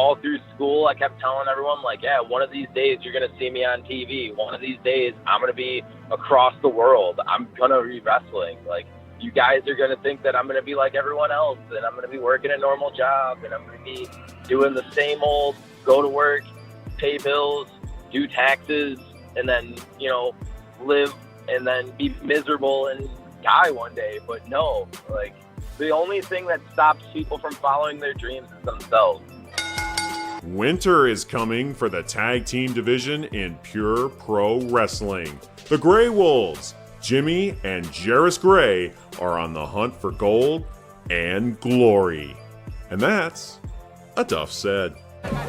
all through school, I kept telling everyone, like, yeah, one of these days you're going to see me on TV. One of these days I'm going to be across the world. I'm going to be wrestling. Like, you guys are going to think that I'm going to be like everyone else, and I'm going to be working a normal job, and I'm going to be doing the same old go to work, pay bills, do taxes, and then, you know, live and then be miserable and die one day. But no, like, the only thing that stops people from following their dreams is themselves. Winter is coming for the tag team division in pure pro wrestling. The Grey Wolves, Jimi and Jheras Grey, are on the hunt for gold and glory. And that's a Duff Said.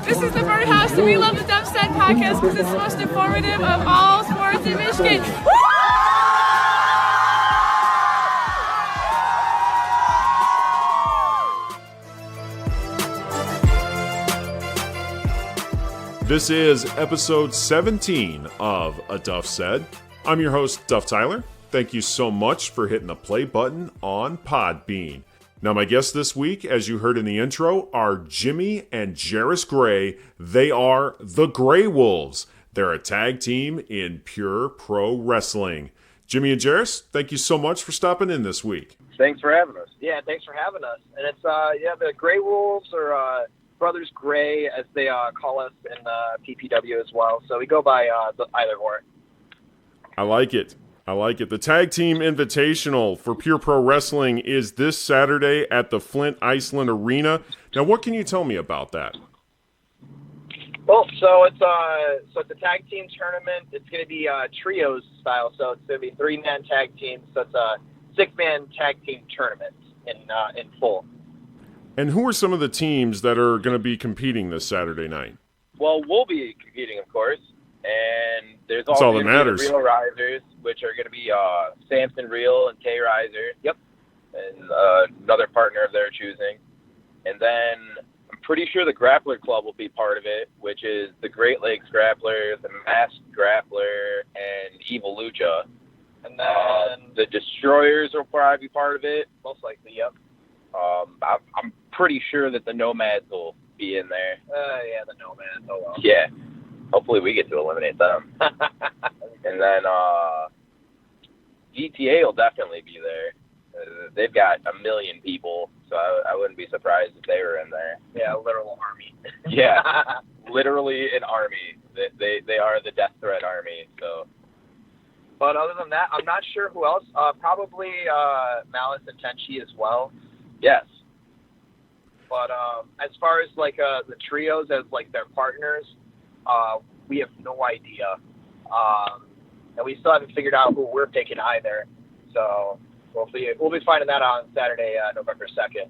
This is the Birdhouse, and we love the Duff Said podcast because it's the most informative of all sports in Michigan. This is episode 17 of A Duff Said. I'm your host, Duff Tyler. Thank you so much for hitting the play button on Podbean. Now, my guests this week, as you heard in the intro, are Jimi and Jheras Grey. They are the Grey Wolves. They're a tag team in pure pro wrestling. Jimi and Jheras, thank you so much for stopping in this week. Thanks for having us. Yeah, thanks for having us. And it's, the Grey Wolves are Brothers Grey, as they call us in PPW as well. So we go by either or. I like it. The Tag Team Invitational for Pure Pro Wrestling is this Saturday at the Flint Iceland Arena. Now, what can you tell me about that? Well, so it's a tag team tournament. It's going to be trios style. So it's going to be 3-man tag teams. So it's a 6-man tag team tournament in full. And who are some of the teams that are going to be competing this Saturday night? Well, we'll be competing, of course. And there's all also that matters. Real Risers, which are going to be Samson Real and Kay Riser. Yep. And another partner of their choosing. And then I'm pretty sure the Grappler Club will be part of it, which is the Great Lakes Grappler, the Masked Grappler, and Evil Lucha. And then the Destroyers will probably be part of it. Most likely, yep. I'm pretty sure that the Nomads will be in there. Yeah, the Nomads. Oh, well. Yeah. Hopefully we get to eliminate them. And then GTA will definitely be there. They've got 1 million people, so I wouldn't be surprised if they were in there. Yeah, a literal army. Yeah, literally an army. They are the Death Threat Army. So, but other than that, I'm not sure who else. Probably Malice and Tenchi as well. Yes. But as far as like the trios as like their partners, we have no idea. And we still haven't figured out who we're picking either. So we'll be finding that out on Saturday, November 2nd.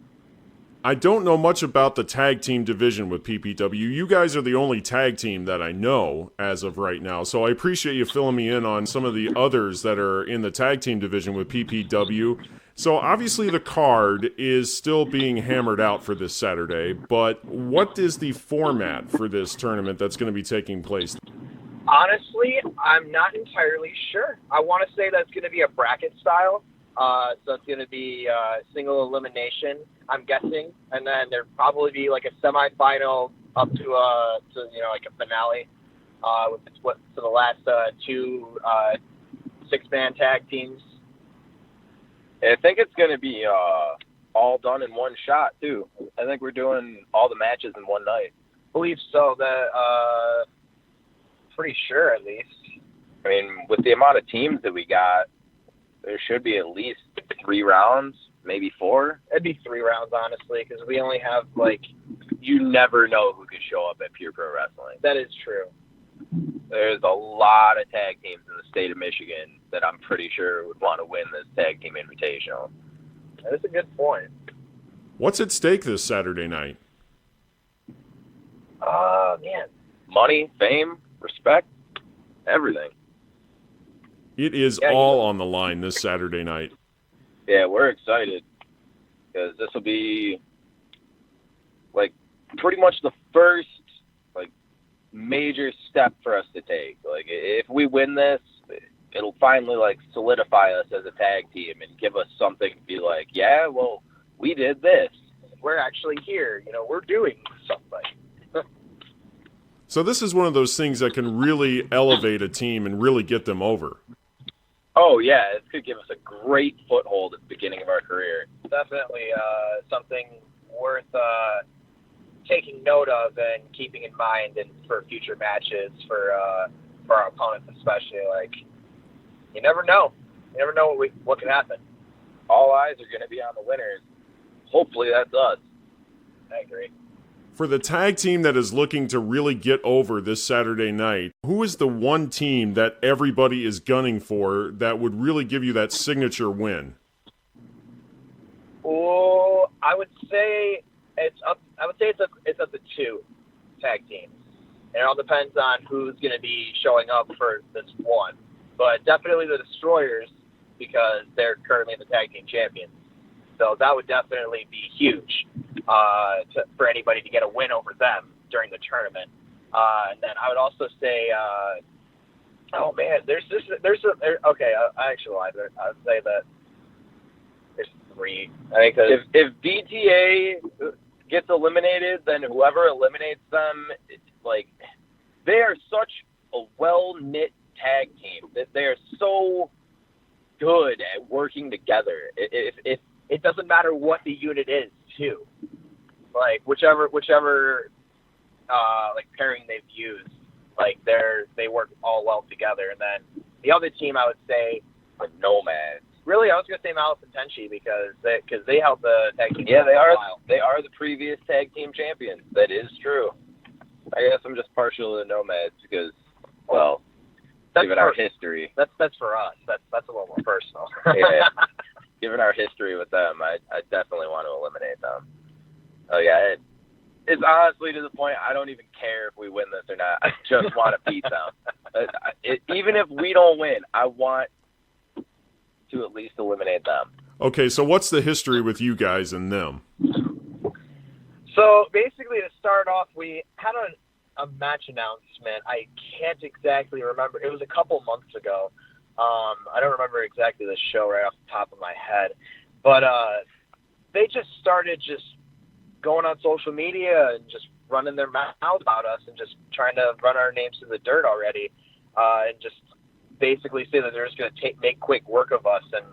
I don't know much about the tag team division with PPW. You guys are the only tag team that I know as of right now. So I appreciate you filling me in on some of the others that are in the tag team division with PPW. So obviously the card is still being hammered out for this Saturday, but what is the format for this tournament that's going to be taking place? Honestly, I'm not entirely sure. I want to say that's going to be a bracket style. So it's going to be single elimination, I'm guessing, and then there'll probably be like a semifinal up to like a finale with the last two 6-man tag teams. I think it's going to be all done in one shot, too. I think we're doing all the matches in one night. I believe so. Pretty sure, at least. I mean, with the amount of teams that we got, there should be at least 3 rounds, maybe 4. It'd be 3 rounds, honestly, because we only have, you never know who could show up at Pure Pro Wrestling. That is true. There's a lot of tag teams in the state of Michigan that I'm pretty sure would want to win this tag team invitational. That is a good point. What's at stake this Saturday night? Man. Money, fame, respect, everything. It is all on the line this Saturday night. Yeah, we're excited because this will be pretty much the first major step for us to take. If we win this, it'll finally solidify us as a tag team and give us something to be like, yeah, well, we did this. We're actually here. We're doing something. So this is one of those things that can really elevate a team and really get them over. Oh, yeah, it could give us a great foothold at the beginning of our career. Definitely something worth taking note of and keeping in mind and for future matches for our opponents especially. Like, you never know. You never know what can happen. All eyes are going to be on the winners. Hopefully that's us. I agree. For the tag team that is looking to really get over this Saturday night, who is the one team that everybody is gunning for that would really give you that signature win? Oh, I would say it's up to 2 tag teams. And it all depends on who's going to be showing up for this one. But definitely the Destroyers, because they're currently the tag team champions. So that would definitely be huge for anybody to get a win over them during the tournament. And then I would also say, okay, I actually lied. I would say that there's 3. I think if DTA gets eliminated, then whoever eliminates them, like, they are such a well-knit tag team that they are so good at working together. If it doesn't matter what the unit is, too. Like, whichever like pairing they've used, like they work all well together. And then the other team, I would say, the Nomads. Really, I was gonna say Malice and Tenchi because they held the tag team. Yeah, they are the previous tag team champions. That is true. I guess I'm just partial to the Nomads because, well, given our history. That's for us. That's a little more personal. Yeah. Given our history with them, I definitely want to eliminate them. Oh yeah, it's honestly to the point I don't even care if we win this or not. I just want to beat them. Even if we don't win, I want to at least eliminate them. Okay, so what's the history with you guys and them? So basically, to start off, we had a match announcement. I can't exactly remember. It was a couple months ago. I don't remember exactly the show right off the top of my head, but they just started just going on social media and just running their mouth about us and just trying to run our names to the dirt already, and just basically say that they're just going to make quick work of us. And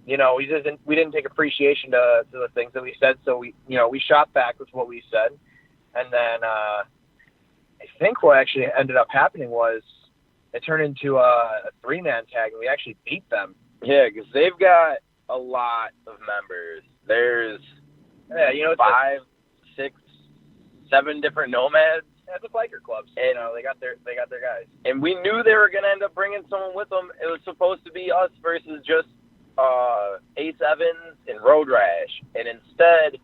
we didn't take appreciation to the things that we said, so we shot back with what we said, and then I think what actually ended up happening was it turned into a 3-man tag, and we actually beat them. Yeah, because they've got a lot of members. There's 5, 6, 7 different Nomads. Yeah, it's a biker club. So, and they got their guys. And we knew they were gonna end up bringing someone with them. It was supposed to be us versus just A7 and Road Rash, and instead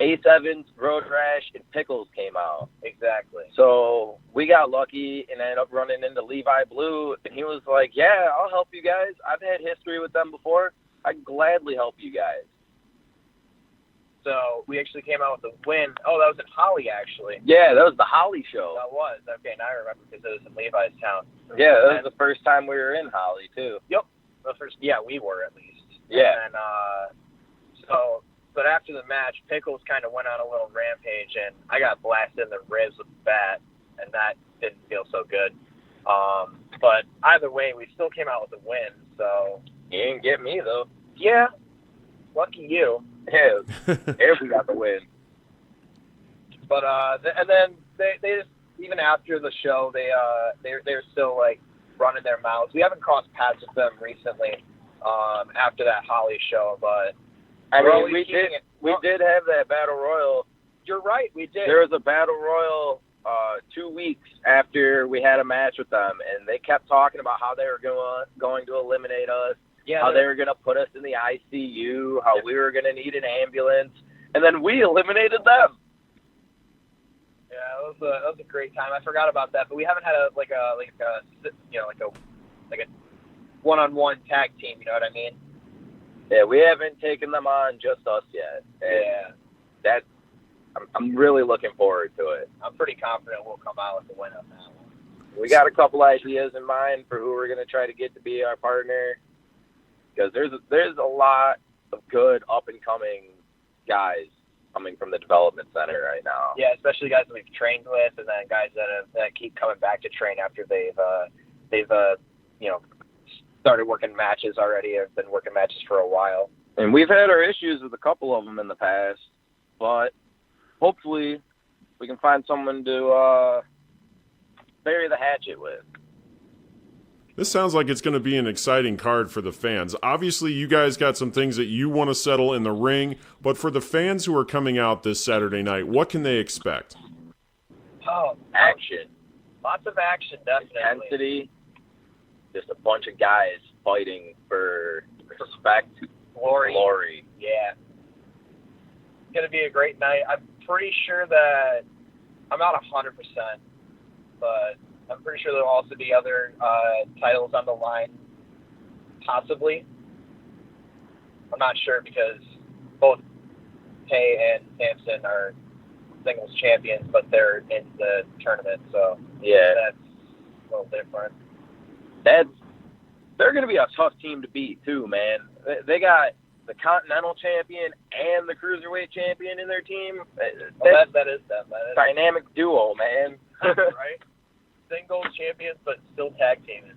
A7, Road Rash, and Pickles came out. Exactly. So we got lucky and ended up running into Levi Blue, and he was like, yeah, I'll help you guys. I've had history with them before. I'd gladly help you guys. So we actually came out with a win. Oh, that was in Holly, actually. Yeah, that was the Holly show. That was. Okay, now I remember because it was in Levi's town. Yeah, that was the first time we were in Holly, too. Yep. We were at least. Yeah. And but after the match, Pickles kind of went on a little rampage, and I got blasted in the ribs with the bat, and that didn't feel so good. But either way, we still came out with a win, so. You didn't get me, though. Yeah. Lucky you. Yeah. If we got the win. But, and then they just, even after the show, they're still, like, running their mouths. We haven't crossed paths with them recently, after that Holly show, but. I mean, we did have that battle royal. You're right, we did. There was a battle royal 2 weeks after we had a match with them, and they kept talking about how they were going to eliminate us, how they were going to put us in the ICU, how we were going to need an ambulance, and then we eliminated them. Yeah, that was a great time. I forgot about that, but we haven't had a one-on-one tag team. You know what I mean? Yeah, we haven't taken them on, just us yet. And I'm really looking forward to it. I'm pretty confident we'll come out with a win on that one. We got a couple ideas in mind for who we're going to try to get to be our partner, because there's a lot of good up and coming guys coming from the development center right now. Yeah, especially guys that we've trained with, and then guys that keep coming back to train after they've started working matches already. Have been working matches for a while. And we've had our issues with a couple of them in the past, but hopefully we can find someone to bury the hatchet with. This sounds like it's going to be an exciting card for the fans. Obviously, you guys got some things that you want to settle in the ring, but for the fans who are coming out this Saturday night, what can they expect? Oh, action. Lots of action, definitely. Intensity. Just a bunch of guys fighting for respect. Glory. Yeah. It's going to be a great night. I'm pretty sure that I'm not 100%, but I'm pretty sure there'll also be other titles on the line, possibly. I'm not sure because both Tay and Samson are singles champions, but they're in the tournament, so yeah, that's a little different. They're going to be a tough team to beat, too, man. They got the Continental Champion and the Cruiserweight Champion in their team. That is them. That is dynamic duo, man. Right? Singles champions, but still tag teaming.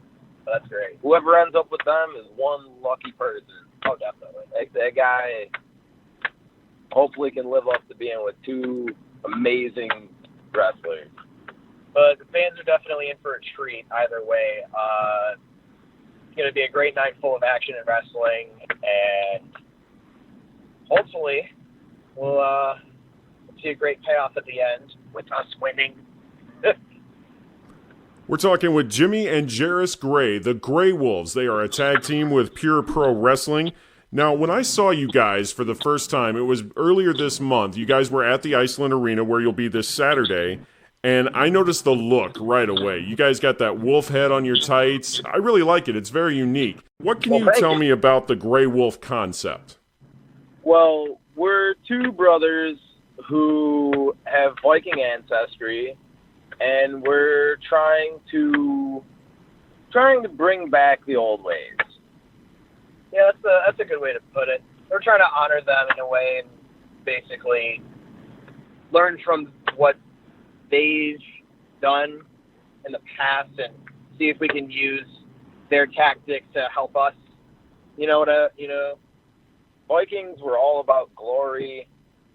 So that's great. Whoever ends up with them is one lucky person. Oh, definitely. That guy hopefully can live up to being with two amazing wrestlers. But the fans are definitely in for a treat either way. It's going to be a great night full of action and wrestling, and hopefully we'll see a great payoff at the end with us winning. We're talking with Jimi and Jheras Grey, the Grey Wolves. They are a tag team with Pure Pro Wrestling. Now, when I saw you guys for the first time, it was earlier this month. You guys were at the Iceland Arena where you'll be this Saturday, and I noticed the look right away. You guys got that wolf head on your tights. I really like it. It's very unique. What can you tell me about the Grey Wolf concept? Well, we're two brothers who have Viking ancestry, and we're trying to bring back the old ways. Yeah, that's a good way to put it. We're trying to honor them in a way and basically learn from what they've done in the past and see if we can use their tactics to help us. Vikings were all about glory,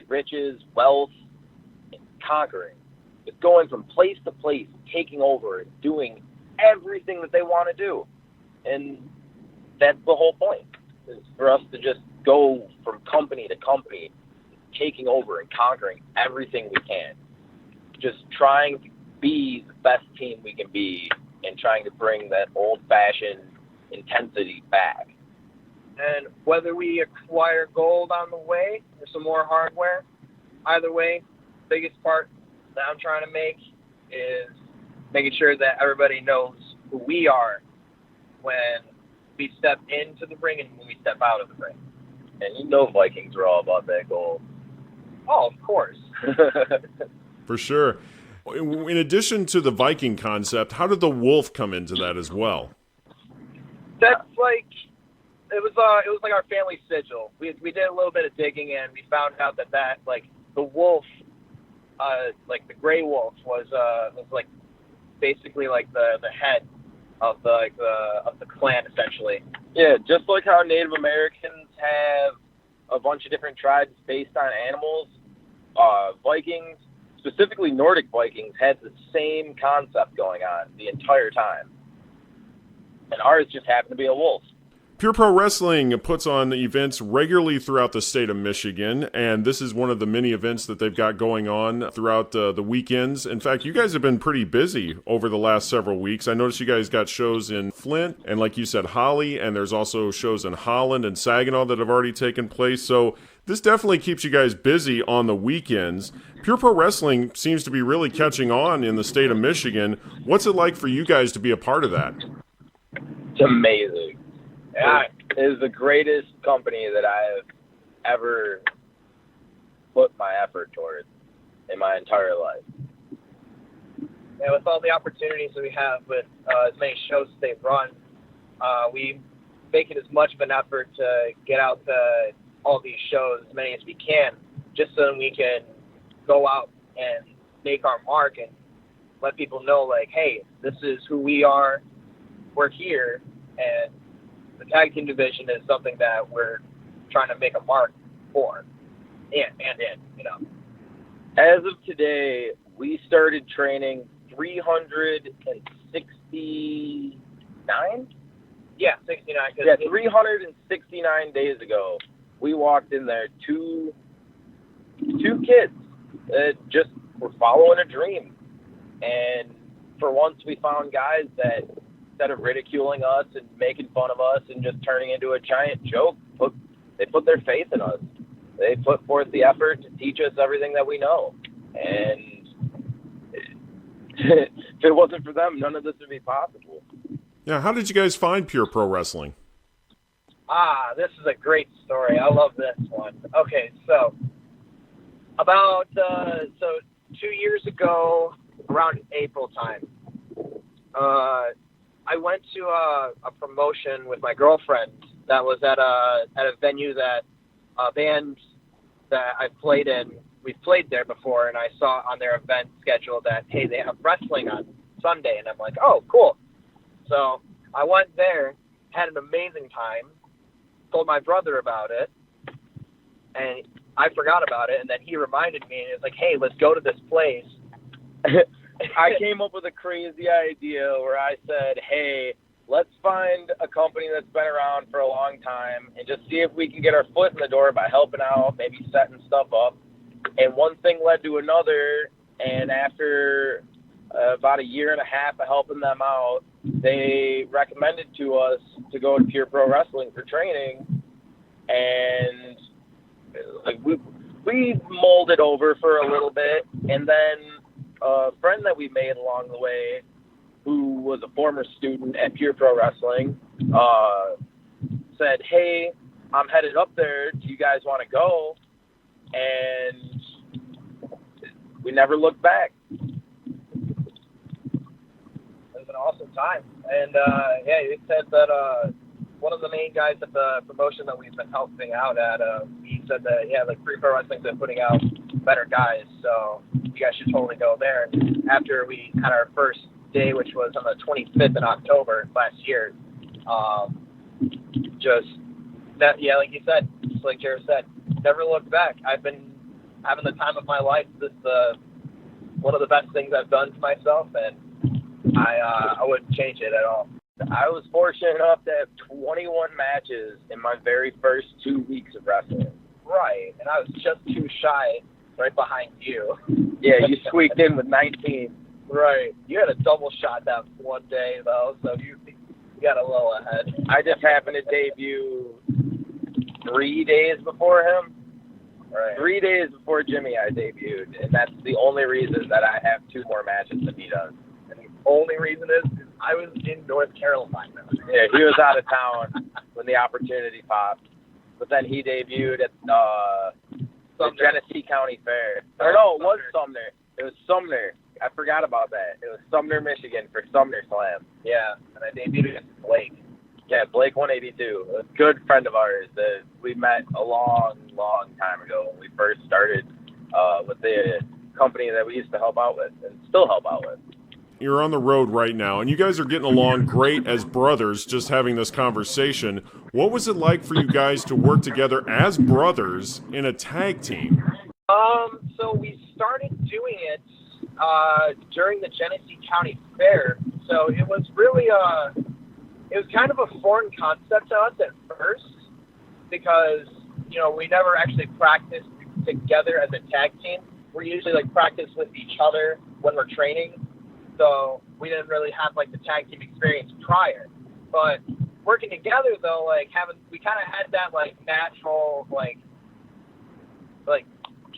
riches, wealth, and conquering. It's going from place to place, taking over, and doing everything that they want to do. And that's the whole point, is for us to just go from company to company, taking over and conquering everything we can. Just trying to be the best team we can be and trying to bring that old-fashioned intensity back. And whether we acquire gold on the way or some more hardware, either way, the biggest part that I'm trying to make is making sure that everybody knows who we are when we step into the ring and when we step out of the ring. And Vikings are all about that gold. Oh, of course. For sure. In addition to the Viking concept, how did the wolf come into that as well? That's it was like our family sigil. We did a little bit of digging and we found out that the wolf, the Grey Wolf was basically the head of the clan essentially. Yeah, just like how Native Americans have a bunch of different tribes based on animals, Vikings, specifically Nordic Vikings, had the same concept going on the entire time. And ours just happened to be a wolf. Pure Pro Wrestling puts on events regularly throughout the state of Michigan, and this is one of the many events that they've got going on throughout the weekends. In fact, you guys have been pretty busy over the last several weeks. I noticed you guys got shows in Flint, and like you said, Holly, and there's also shows in Holland and Saginaw that have already taken place. So this definitely keeps you guys busy on the weekends. Pure Pro Wrestling seems to be really catching on in the state of Michigan. What's it like for you guys to be a part of that? It's amazing. Yeah, it is the greatest company that I've ever put my effort towards in my entire life. Yeah, with all the opportunities that we have with as many shows as they've run, we make it as much of an effort to get out to all these shows, as many as we can. just so we can go out and make our mark and let people know, like, hey, this is who we are. We're here, and the tag team division is something that we're trying to make a mark for. As of today, we started training 369? Yeah, 69. Yeah, 369 days ago, we walked in there, two kids that just were following a dream. And for once, we found guys that, instead of ridiculing us and making fun of us and just turning into a giant joke, they put their faith in us. They put forth the effort to teach us everything that we know. And if it wasn't for them, none of this would be possible. Yeah, how did you guys find Pure Pro Wrestling? This is a great story. I love this one. Okay, so about 2 years ago, around April time, I went to a promotion with my girlfriend that was at a venue that a band that I've played in. We've played there before, and I saw on their event schedule that, hey, they have wrestling on Sunday, and I'm like, oh, cool. So I went there, had an amazing time, told my brother about it, and I forgot about it, and then he reminded me, and he was like, hey, let's go to this place. I came up with a crazy idea where I said, hey, let's find a company that's been around for a long time and just see if we can get our foot in the door by helping out, maybe setting stuff up. And one thing led to another, and after about a year and a half of helping them out, they recommended to us to go to Pure Pro Wrestling for training. And like we molded over for a little bit, and then a friend that we made along the way, who was a former student at Pure Pro Wrestling, said, hey, I'm headed up there. Do you guys want to go? And we never looked back. It was an awesome time. And, he said that one of the main guys at the promotion that we've been helping out at, he said that, Pure Pro Wrestling's been putting out better guys, so you guys should totally go there. And after we had our first day, which was on the 25th in October last year, like you said, just like Jared said, never looked back. I've been having the time of my life. This is one of the best things I've done to myself, and I wouldn't change it at all. I was fortunate enough to have 21 matches in my very first 2 weeks of wrestling. Right, and I was just too shy right behind you. Yeah, you squeaked in with 19. Right. You had a double shot that one day, though, so you got a little ahead. I just happened to debut 3 days before him. Right. 3 days before Jimmy, I debuted, and that's the only reason that I have 2 more matches than he does. And the only reason is I was in North Carolina. Yeah, he was out of town when the opportunity popped. But then he debuted at the Genesee County Fair. Or no, it was Sumner. It was Sumner. I forgot about that. It was Sumner, Michigan for Sumner Slam. Yeah, and I debuted against Blake. Yeah, Blake 182. A good friend of ours that we met a long, long time ago when we first started with the company that we used to help out with and still help out with. You're on the road right now, and you guys are getting along great as brothers, just having this conversation. What was it like for you guys to work together as brothers in a tag team? So we started doing it during the Genesee County Fair. So it was really it was kind of a foreign concept to us at first because, we never actually practiced together as a tag team. We usually practice with each other when we're training. So we didn't really have the tag team experience prior, but working together though, we kind of had that natural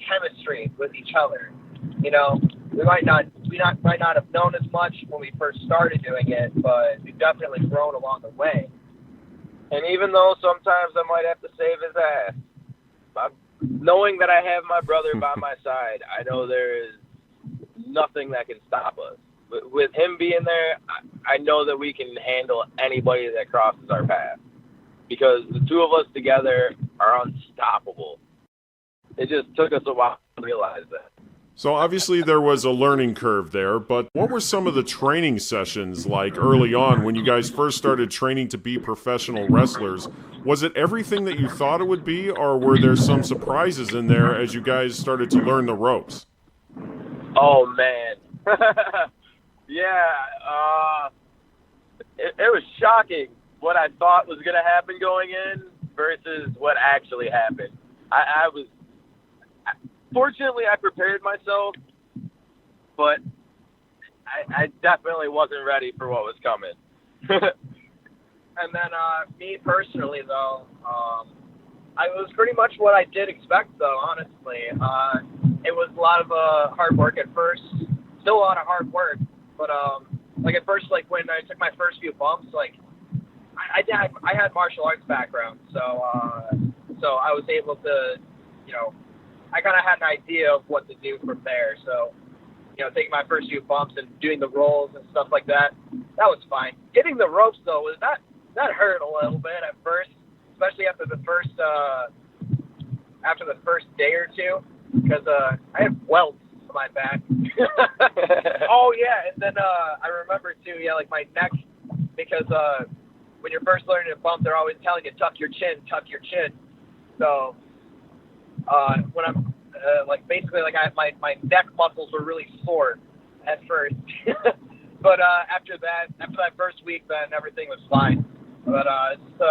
chemistry with each other. We might not have known as much when we first started doing it, but we've definitely grown along the way. And even though sometimes I might have to save his ass, knowing that I have my brother by my side, I know there is nothing that can stop us. With him being there, I know that we can handle anybody that crosses our path because the two of us together are unstoppable. it just took us a while to realize that. So obviously there was a learning curve there, but what were some of the training sessions like early on when you guys first started training to be professional wrestlers? Was it everything that you thought it would be, or were there some surprises in there as you guys started to learn the ropes? Oh, man. Yeah, it was shocking what I thought was going to happen going in versus what actually happened. Fortunately, I prepared myself, but I definitely wasn't ready for what was coming. And then me personally, though, I was pretty much what I did expect, though, honestly. It was a lot of hard work at first, still a lot of hard work, but like at first, like when I took my first few bumps, like I had martial arts background, so I was able to, I kind of had an idea of what to do from there. So, taking my first few bumps and doing the rolls and stuff like that, that was fine. Hitting the ropes, though, that hurt a little bit at first, especially after the first day or two, because I had welts on my back. Oh yeah, and then I remember too, like my neck, because when you're first learning to bump, they're always telling you tuck your chin. So when I'm basically my neck muscles were really sore at first, but after that first week, then everything was fine. But it's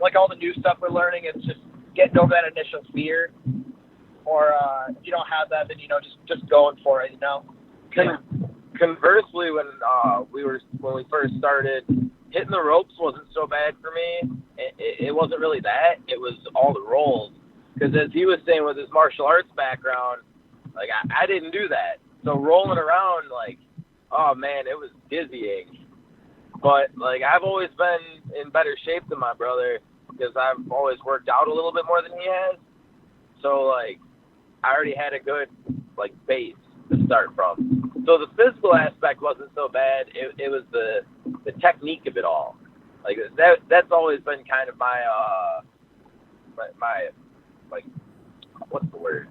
like all the new stuff we're learning, it's just getting over that initial fear, or if you don't have that, then just going for it. Conversely, when we first started, hitting the ropes wasn't so bad for me. It wasn't really that. It was all the rolls. Because as he was saying with his martial arts background, like I didn't do that. So rolling around, like, oh man, it was dizzying. But like I've always been in better shape than my brother because I've always worked out a little bit more than he has. So like I already had a good like base to start from. So the physical aspect wasn't so bad. It was the technique of it all. Like that's always been kind of my like, what's the word?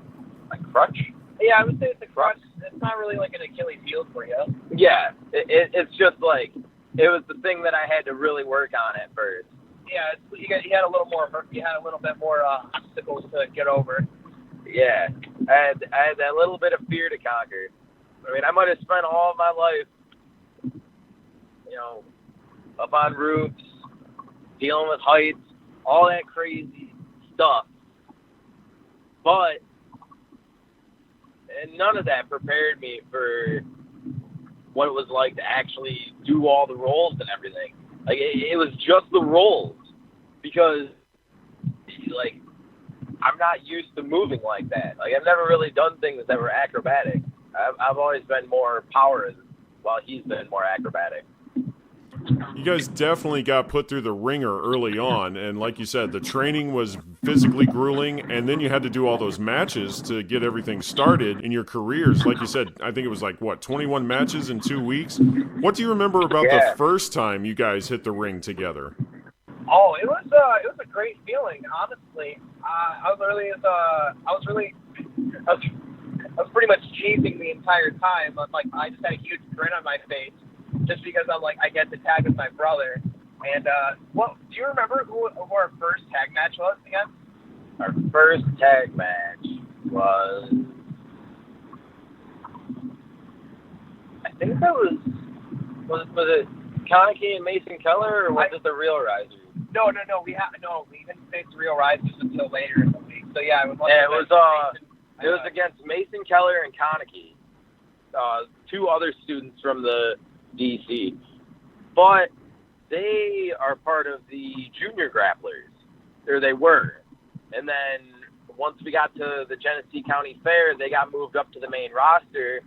Like crutch? Yeah, I would say it's a crutch. It's not really like an Achilles heel for you. Yeah, it's just like it was the thing that I had to really work on at first. Yeah, you had a little bit more obstacles to get over. Yeah, I had that little bit of fear to conquer. I mean, I might have spent all of my life, up on roofs, dealing with heights, all that crazy stuff. But none of that prepared me for what it was like to actually do all the rolls and everything. Like, it was just the rolls. Because, like, I'm not used to moving like that. Like, I've never really done things that were acrobatic. I've always been more power, while he's been more acrobatic. You guys definitely got put through the ringer early on, and like you said, the training was physically grueling, and then you had to do all those matches to get everything started in your careers. Like you said, I think it was 21 matches in 2 weeks? What do you remember about the first time you guys hit the ring together? Oh, it was a great feeling, honestly. I was pretty much cheesing the entire time. I just had a huge grin on my face, just because I get to tag with my brother. And do you remember who our first tag match was again? Our first tag match was, I think that was it Kaneki and Mason Keller, or was it the Real Risers? No. We didn't face the Real Risers until later in the week. So yeah, it was against Mason Keller and Kaneki, two other students from the DC, but they are part of the junior grapplers, or they were. And then once we got to the Genesee County Fair, they got moved up to the main roster,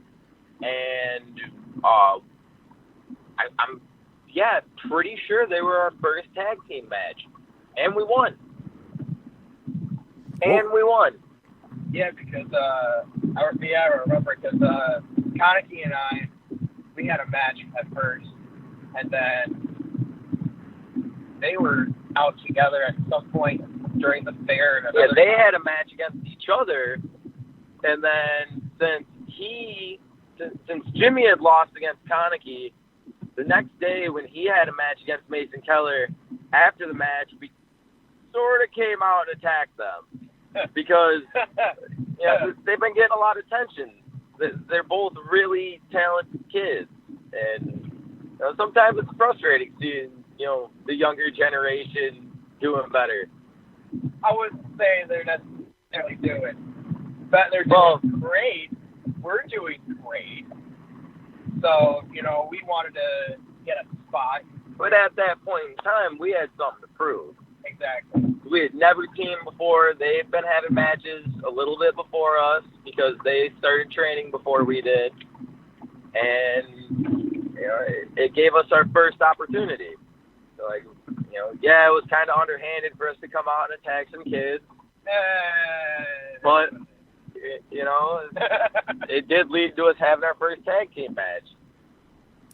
and I'm pretty sure they were our first tag team match, and we won. Yeah, because I remember because Kaneki and I, we had a match at first, and then they were out together at some point during the fair. Yeah, they had a match against each other, and then since Jimmy had lost against Konecki, the next day when he had a match against Mason Keller, after the match, we sort of came out and attacked them because they've been getting a lot of attention. They're both really talented kids, and sometimes it's frustrating seeing the younger generation doing better. I wouldn't say they're necessarily doing, but they're doing great. We're doing great. So, we wanted to get a spot. But at that point in time, we had something to prove. Exactly. We had never teamed before. They've been having matches a little bit before us because they started training before we did. And, it gave us our first opportunity. So, it was kind of underhanded for us to come out and attack some kids. But, it did lead to us having our first tag team match.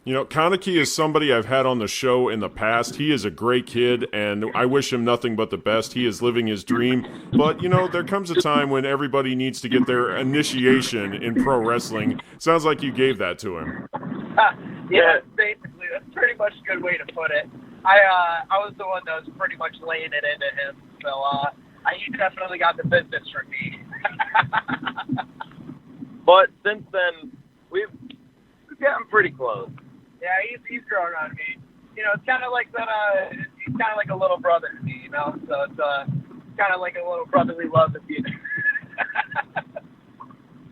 Konecki is somebody I've had on the show in the past. He is a great kid, and I wish him nothing but the best. He is living his dream. But, there comes a time when everybody needs to get their initiation in pro wrestling. Sounds like you gave that to him. Yeah, basically. That's pretty much a good way to put it. I was the one that was pretty much laying it into him. So, he definitely got the business from me. But since then, we've gotten pretty close. Yeah, he's grown on me. It's kind of like that. He's kind of like a little brother to me. So it's kind of like a little brotherly love.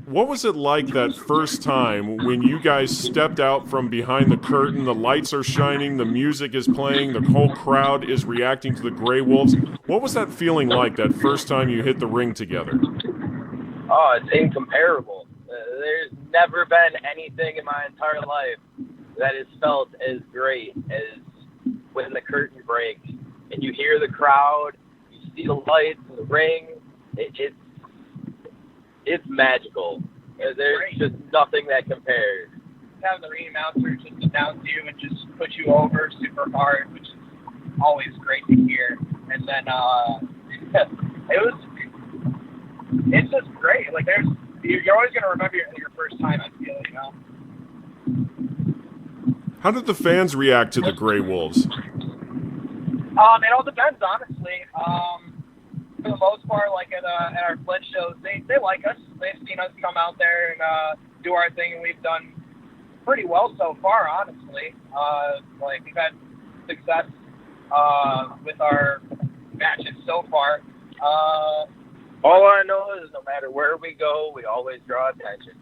What was it like that first time when you guys stepped out from behind the curtain? The lights are shining, the music is playing, the whole crowd is reacting to the Grey Wolves. What was that feeling like that first time you hit the ring together? Oh, it's incomparable. There's never been anything in my entire life that has felt as great as when the curtain breaks and you hear the crowd, you see the lights in the ring. It's magical. There's just nothing that compares. Having the ring announcer just announce you and just put you over super hard, which is always great to hear. And then it's just great. Like you're always gonna remember your first time. I feel, How did the fans react to the Grey Wolves? It all depends, honestly. For the most part, like at our Flint shows, they like us. They've seen us come out there and do our thing, and we've done pretty well so far, honestly. We've had success with our matches so far. All I know is no matter where we go, we always draw attention.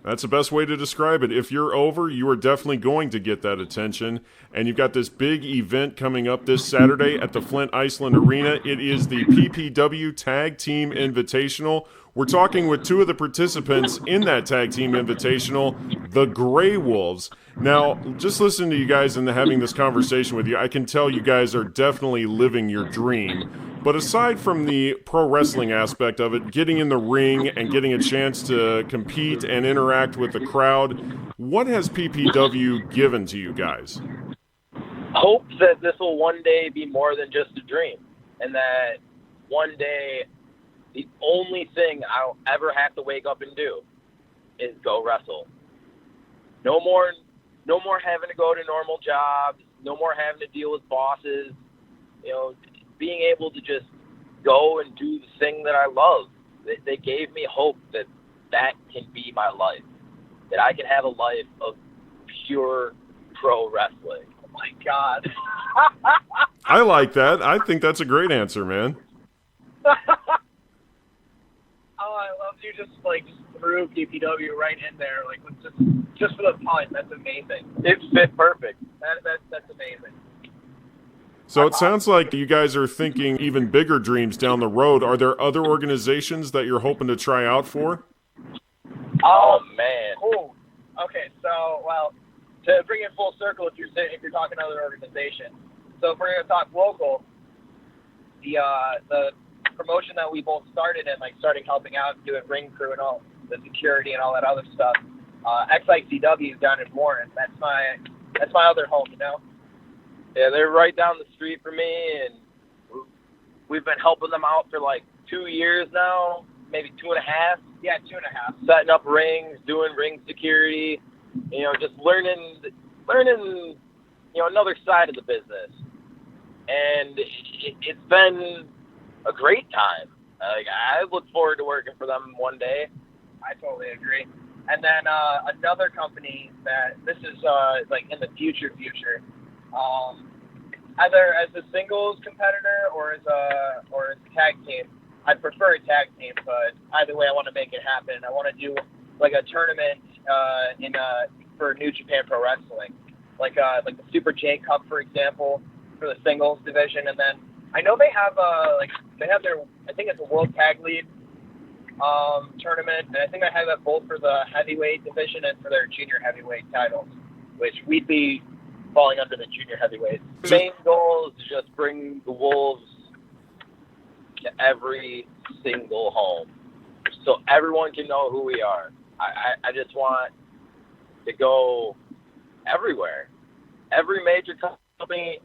That's the best way to describe it. If you're over, you are definitely going to get that attention. And you've got this big event coming up this Saturday at the Flint Iceland Arena. It is the PPW Tag Team Invitational. We're talking with two of the participants in that Tag Team Invitational, the Grey Wolves. Now, just listening to you guys and having this conversation with you, I can tell you guys are definitely living your dream. But aside from the pro wrestling aspect of it, getting in the ring and getting a chance to compete and interact with the crowd, what has PPW given to you guys? Hope that this will one day be more than just a dream, and that one day the only thing I'll ever have to wake up and do is go wrestle. No more having to go to normal jobs, no more having to deal with bosses, being able to just go and do the thing that I love. They gave me hope that can be my life, that I can have a life of pure pro wrestling. Oh my God. I like that. I think that's a great answer, man. Oh, I love you just threw PPW right in there, just for the pun. That's amazing. It fit perfect. That's amazing. So it sounds like you guys are thinking even bigger dreams down the road. Are there other organizations that you're hoping to try out for? Oh, man. Cool. Okay, so, to bring it full circle, if you're talking other organizations, so if we're going to talk local, the promotion that we both started in, starting helping out and doing ring crew and all the security and all that other stuff, XVII down in Warren. That's my other home, Yeah, they're right down the street from me, and we've been helping them out for like 2 years now, maybe 2.5. Yeah, 2.5. Setting up rings, doing ring security, just learning, another side of the business. And it's been a great time. Like, I look forward to working for them one day. I totally agree. And then another company that this is like in the future, either as a singles competitor or as a tag team. I'd prefer a tag team, but either way, I want to make it happen. I want to do like a tournament for New Japan Pro Wrestling, like the Super J Cup, for example, for the singles division. And then I know they have their, I think it's a World Tag League tournament, and I think I have that both for the heavyweight division and for their junior heavyweight titles, which we'd be falling under the junior heavyweight. The main goal is to just bring the Wolves to every single home, so everyone can know who we are. I just want to go everywhere, every major company,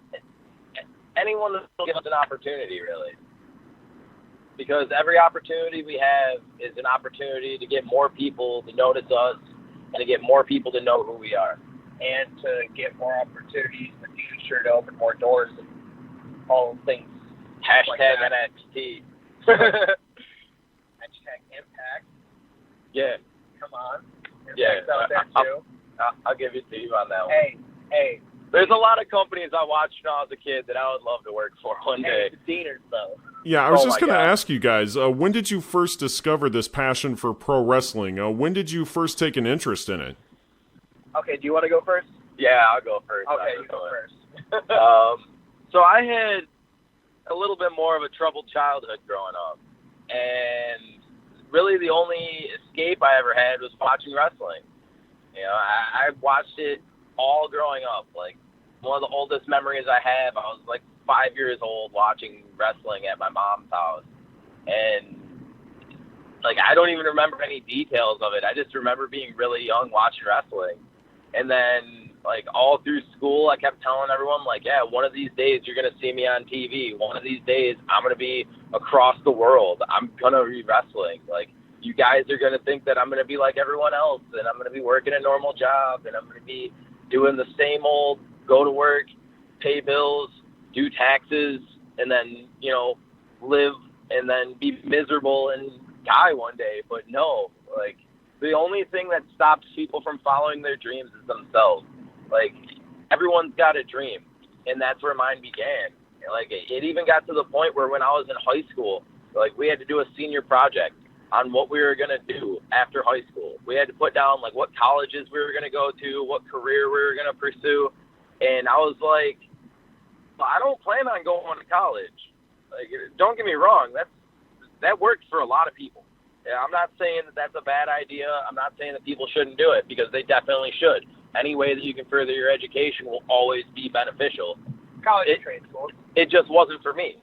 anyone that will give us an opportunity, really. Because every opportunity we have is an opportunity to get more people to notice us and to get more people to know who we are. And to get more opportunities in the future to open more doors and all things. Hashtag like NXT. Hashtag Impact. Yeah. Come on. Impact's out there too. I'll give it to you on that one. Hey. There's a lot of companies I watched when I was a kid that I would love to work for one day. The Deaners, though. Yeah, I was just going to ask you guys, when did you first discover this passion for pro wrestling? When did you first take an interest in it? Okay, do you want to go first? Yeah, I'll go first. Okay, you go first. So I had a little bit more of a troubled childhood growing up. And really the only escape I ever had was watching wrestling. I watched it all growing up. Like, one of the oldest memories I have, I was like 5 years old watching wrestling at my mom's house. And, like, I don't even remember any details of it. I just remember being really young watching wrestling. And then, like, all through school, I kept telling everyone, like, yeah, one of these days you're going to see me on TV. One of these days I'm going to be across the world. I'm going to be wrestling. Like, you guys are going to think that I'm going to be like everyone else, and I'm going to be working a normal job, and I'm going to be doing the same old go to work, pay bills, do taxes, and then, live and then be miserable and die one day. But no, like, the only thing that stops people from following their dreams is themselves. Like, everyone's got a dream, and that's where mine began. Like, it even got to the point where when I was in high school, like, we had to do a senior project on what we were going to do after high school. We had to put down, like, what colleges we were going to go to, what career we were going to pursue. And I was like, well, I don't plan on going to college. Like, don't get me wrong, that works for a lot of people. Yeah, I'm not saying that that's a bad idea. I'm not saying that people shouldn't do it, because they definitely should. Any way that you can further your education will always be beneficial. College and trade school. It just wasn't for me.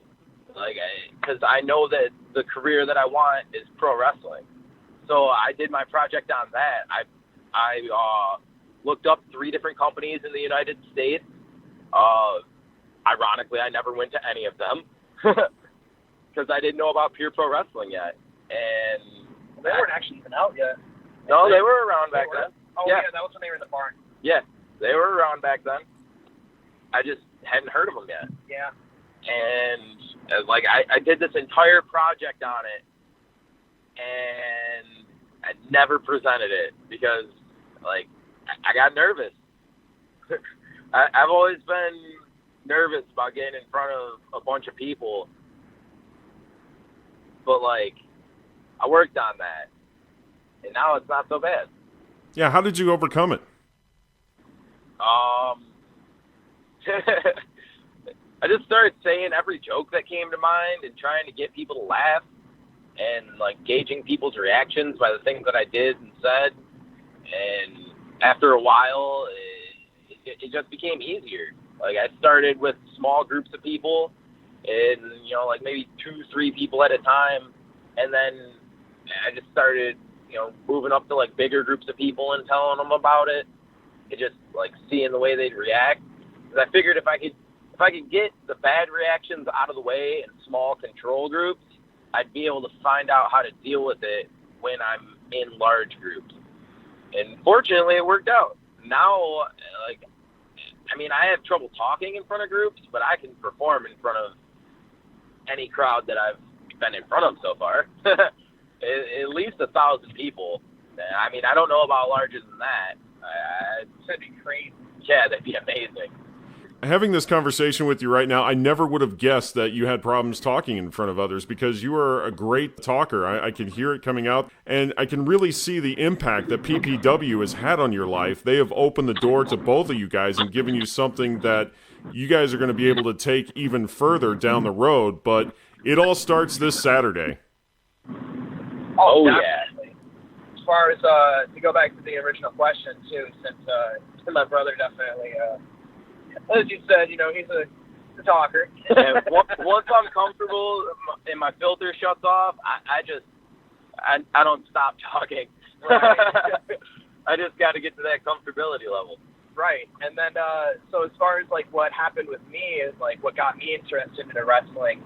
Like, because I know that the career that I want is pro wrestling. So I did my project on that. I looked up 3 different companies in the United States. Ironically, I never went to any of them because I didn't know about Pure Pro Wrestling yet. And they weren't actually even out yet. No, they were around back then. Oh, yeah, that was when they were in the barn. Yeah, they were around back then. I just hadn't heard of them yet. Yeah. And, like, I did this entire project on it, and I never presented it because, like, I got nervous. I've always been nervous about getting in front of a bunch of people. But, like, I worked on that, and now it's not so bad. Yeah, how did you overcome it? I just started saying every joke that came to mind and trying to get people to laugh and, like, gauging people's reactions by the things that I did and said. And after a while, it just became easier. Like, I started with small groups of people and, like, maybe 2-3 people at a time. And then I just started, moving up to, like, bigger groups of people and telling them about it. And just, like, seeing the way they'd react. Because I figured if I if I could get the bad reactions out of the way in small control groups, I'd be able to find out how to deal with it when I'm in large groups. And fortunately, it worked out. Now, I have trouble talking in front of groups, but I can perform in front of any crowd that I've been in front of so far. At least 1,000 people. I don't know about larger than that. That'd be crazy. Yeah, that'd be amazing. Having this conversation with you right now, I never would have guessed that you had problems talking in front of others because you are a great talker. I can hear it coming out, and I can really see the impact that PPW has had on your life. They have opened the door to both of you guys and given you something that you guys are going to be able to take even further down the road, but it all starts this Saturday. Oh, yeah. As far as, to go back to the original question, too, since my brother definitely... as you said, he's a talker. And once I'm comfortable and my filter shuts off, I don't stop talking. Right. I just got to get to that comfortability level. Right. And then, so as far as, what happened with me is, what got me interested in wrestling,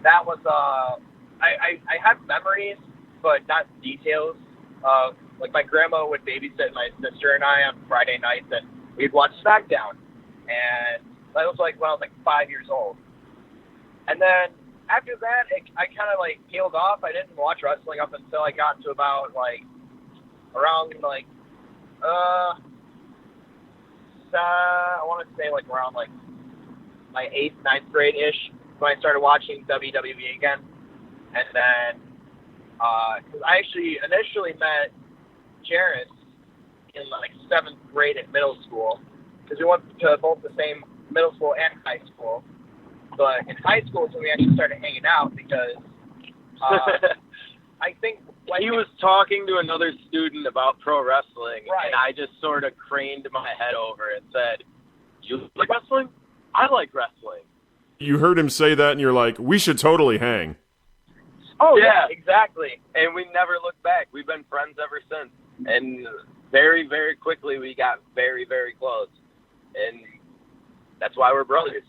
that was, I have memories, but not details. My grandma would babysit my sister and I on Friday nights, and we'd watch SmackDown. And that was when I was 5 years old. And then after that, I kind of peeled off. I didn't watch wrestling up until I got to about around I want to say around my 8th, 9th grade ish when I started watching WWE again. And then because I actually initially met Jheras in 7th grade at middle school. Because we went to both the same middle school and high school. But in high school is when we actually started hanging out because I think... he was talking to another student about pro wrestling, right. And I just sort of craned my head over and said, "You like wrestling? I like wrestling." You heard him say that and you're like, we should totally hang. Oh, yeah, exactly. And we never looked back. We've been friends ever since. And very, very quickly we got very, very close. And that's why we're brothers.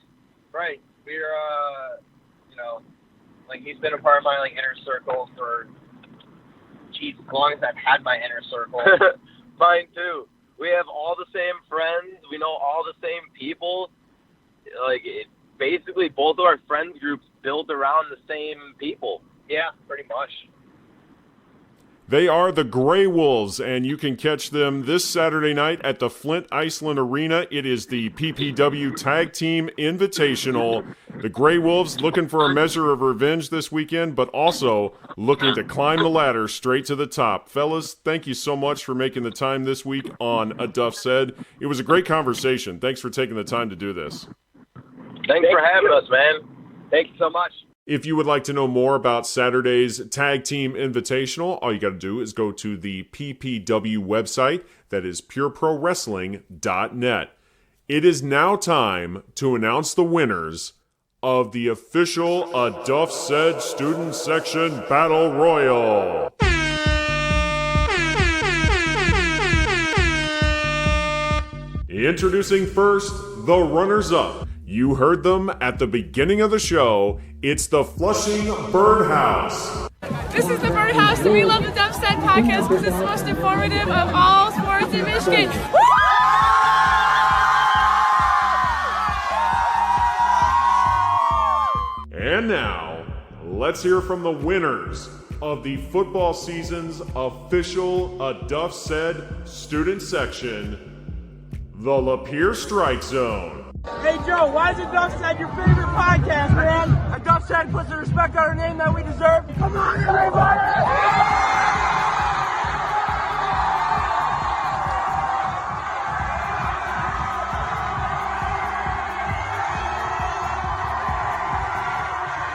Right. We're, he's been a part of my, inner circle for, as long as I've had my inner circle. Mine, too. We have all the same friends. We know all the same people. Basically, both of our friends groups built around the same people. Yeah, pretty much. They are the Grey Wolves, and you can catch them this Saturday night at the Flint Iceland Arena. It is the PPW Tag Team Invitational. The Grey Wolves looking for a measure of revenge this weekend, but also looking to climb the ladder straight to the top. Fellas, thank you so much for making the time this week on A Duff Said. It was a great conversation. Thanks for taking the time to do this. Thanks for having us, man. Thank you so much. If you would like to know more about Saturday's Tag Team Invitational, all you got to do is go to the PPW website, that is pureprowrestling.net. It is now time to announce the winners of the official A Duff Said Student Section Battle Royal. Introducing first, the runners-up. You heard them at the beginning of the show. It's the Flushing Birdhouse. This is the Birdhouse, and we love the Duff Said podcast because it's the most informative of all sports in Michigan. And now, let's hear from the winners of the football season's official A Duff Said student section, the Lapeer Strike Zone. Hey Joe, why is A Duff Said your favorite podcast, man? A Duff Said puts the respect on our name that we deserve. Come on, everybody!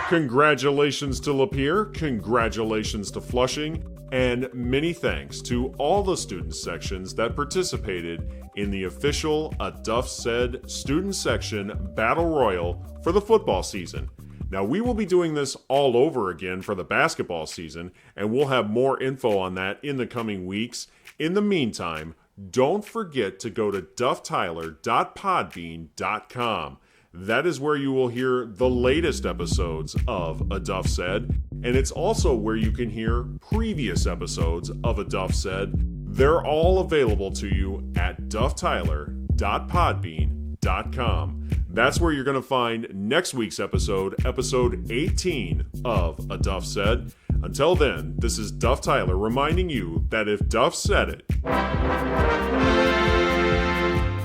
Congratulations to Lapeer, congratulations to Flushing, and many thanks to all the student sections that participated in the official A Duff Said student section battle royal for the football season. Now, we will be doing this all over again for the basketball season, and we'll have more info on that in the coming weeks. In the meantime, don't forget to go to dufftyler.podbean.com. That is where you will hear the latest episodes of A Duff Said, and it's also where you can hear previous episodes of A Duff Said. They're all available to you at dufftyler.podbean.com. That's where you're going to find next week's episode, episode 18 of A Duff Said. Until then, this is Duff Tyler reminding you that if Duff said it,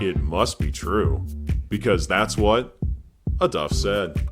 it must be true. Because that's what a Duff said.